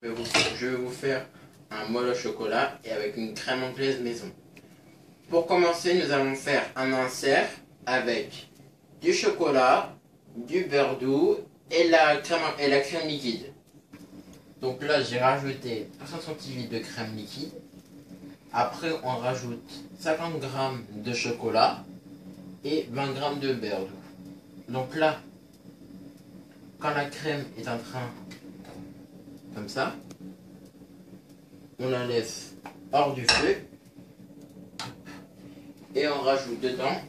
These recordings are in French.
Je vais vous faire un moelle au chocolat et avec une crème anglaise maison. Pour commencer, nous allons faire un insert avec du chocolat, du beurre doux et la crème liquide. Donc là, j'ai rajouté 300 cl de crème liquide. Après, on rajoute 50 g de chocolat et 20 g de beurre doux. Donc là, quand la crème est en train, comme ça, on la laisse hors du feu et on rajoute dedans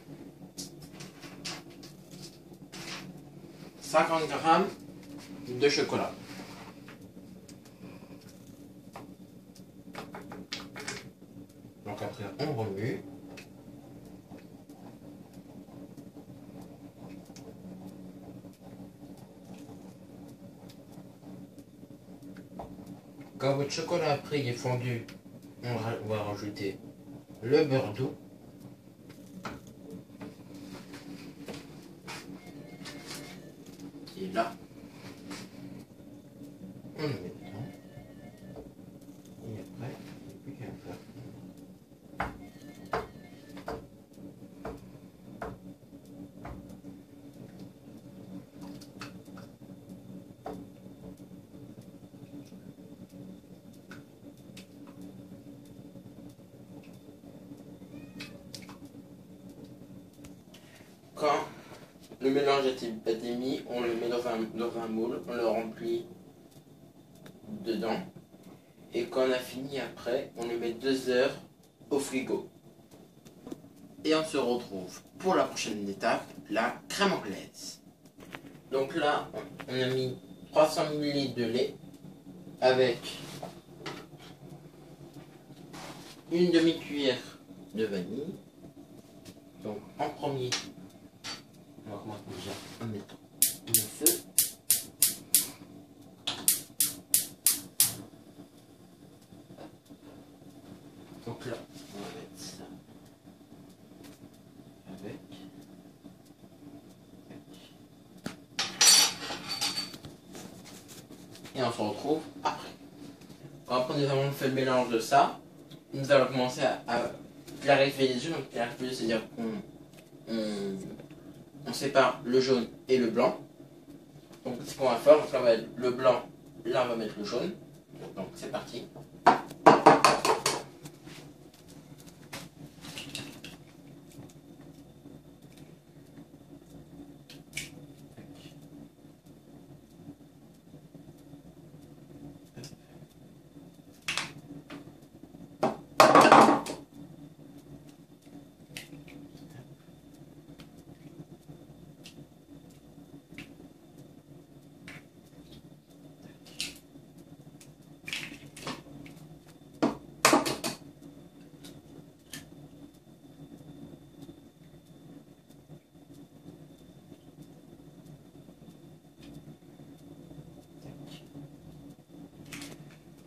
50 g de chocolat. Donc après, on remue. Quand votre chocolat après est fondu, on va rajouter le beurre doux. Et là, on le met dedans. Et après, il n'y a plus qu'à faire. Quand le mélange a été mis, on le met dans un moule, on le remplit dedans. Et quand on a fini après, on le met 2 heures au frigo. Et on se retrouve pour la prochaine étape, la crème anglaise. Donc là, on a mis 300 ml de lait avec une demi-cuillère de vanille. Donc en premier, on va commencer déjà en mettant le feu. Donc là, on va mettre ça avec. Et on se retrouve après. Après nous avons fait le mélange de ça, nous allons commencer à clarifier les œufs. Donc clarifier, c'est-à-dire qu'on sépare le jaune et le blanc. Donc ce qu'on va faire, on va mettre le blanc, là on va mettre le jaune. Donc c'est parti.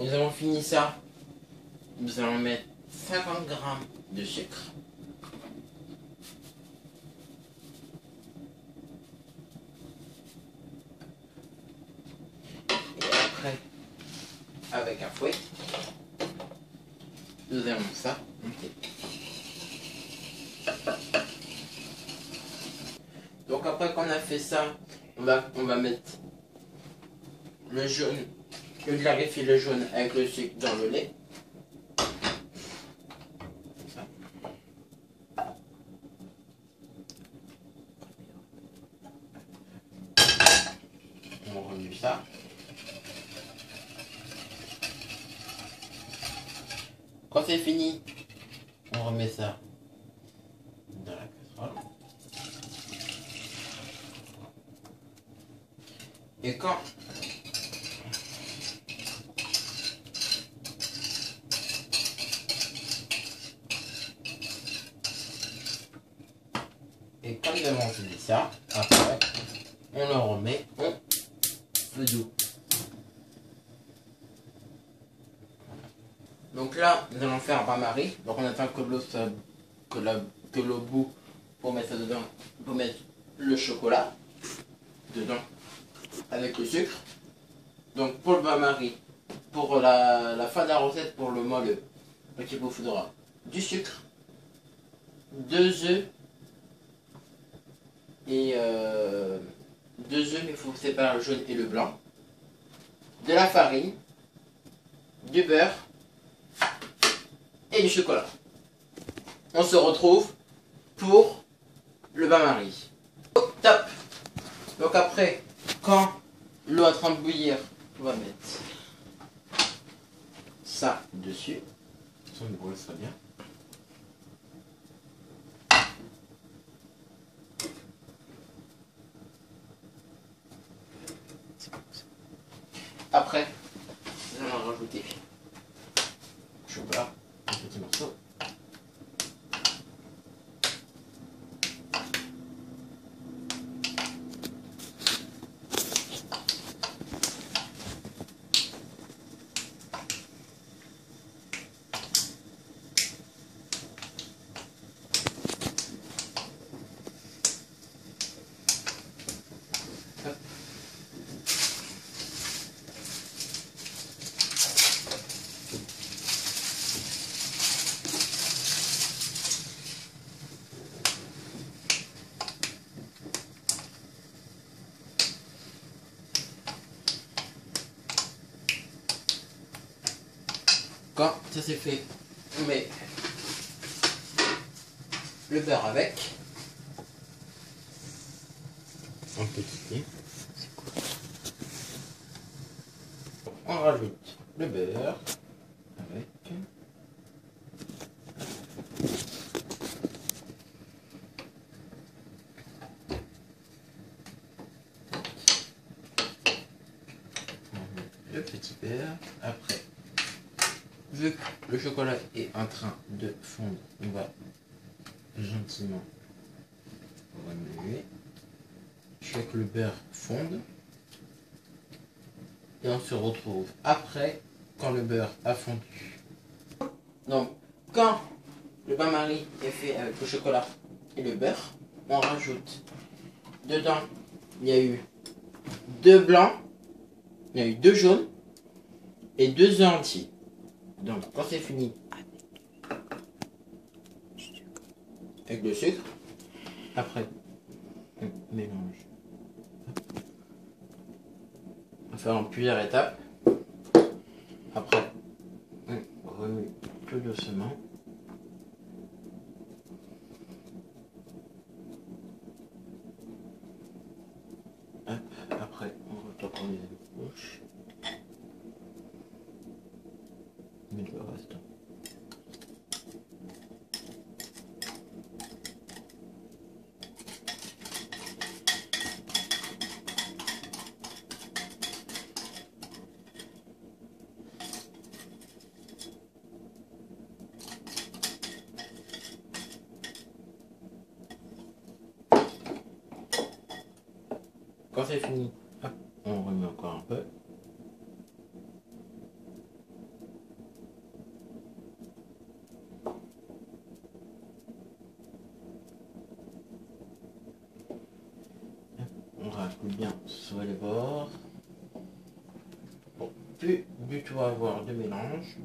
Nous avons fini ça. Nous allons mettre 50 g de sucre. Et après, avec un fouet, nous allons ça monter. Donc après qu'on a fait ça, on va mettre le jaune, je clarifie le jaune avec le sucre dans le lait. On remue ça. Quand c'est fini, on remet ça dans la casserole. Et quand nous avons fini ça, après on le remet au feu doux. Donc là, nous allons faire un bain-marie. Donc on attend que l'eau bout pour mettre ça dedans, pour mettre le chocolat dedans avec le sucre. Donc pour le bain-marie, pour la fin de la recette, pour le moelleux. Donc il vous faudra du sucre, 2 œufs et 2 œufs, mais il faut séparer le jaune et le blanc, de la farine, du beurre et du chocolat. On se retrouve pour le bain-marie. Top. Donc après, quand l'eau est en train de bouillir, on va mettre ça dessus. Ça me brûle ça bien. Après, nous allons rajouter le chocolat, un petit morceau. Quand ça c'est fait, on met le beurre avec. Un petit. On rajoute le beurre avec. Le petit beurre. Après, vu que le chocolat est en train de fondre, on va gentiment remuer jusqu'à que le beurre fonde. Et on se retrouve après, quand le beurre a fondu. Donc, quand le bain-marie est fait avec le chocolat et le beurre, on rajoute dedans, il y a eu 2 blancs, il y a eu 2 jaunes et 2 œufs entiers. Donc, quand c'est fini, avec le sucre, après, on mélange. On va faire en plusieurs étapes. Après, on remue tout doucement. Hop, après, on retourne les couches. Mais le reste. Quand c'est fini, hop, on remet encore un peu. On rajoute bien sur les bords pour plus du tout avoir de mélange.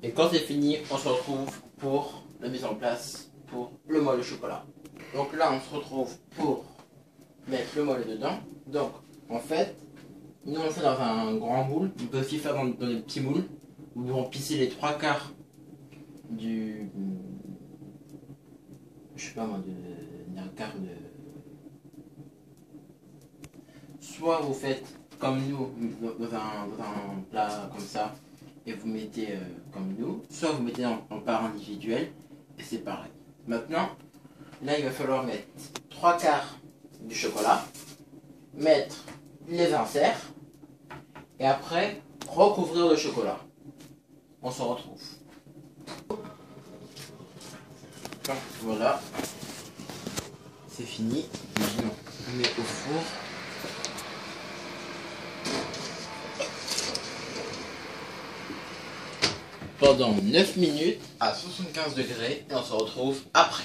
Et quand c'est fini, on se retrouve pour la mise en place pour le moelleux chocolat. Donc là, on se retrouve pour mettre le moelleux dedans. Donc, en fait, nous on le fait dans un grand moule. On peut aussi faire dans des petits moules où nous remplissez les 3/4 du, je sais pas moi, d'un quart de. Soit vous faites comme nous dans un plat comme ça et vous mettez comme nous, soit vous mettez en part individuelle et c'est pareil. Maintenant, là il va falloir mettre 3/4 du chocolat, mettre les inserts et après recouvrir le chocolat. On se retrouve. Voilà, c'est fini. Maintenant, on met au four. Pendant 9 minutes à 75 degrés et on se retrouve après.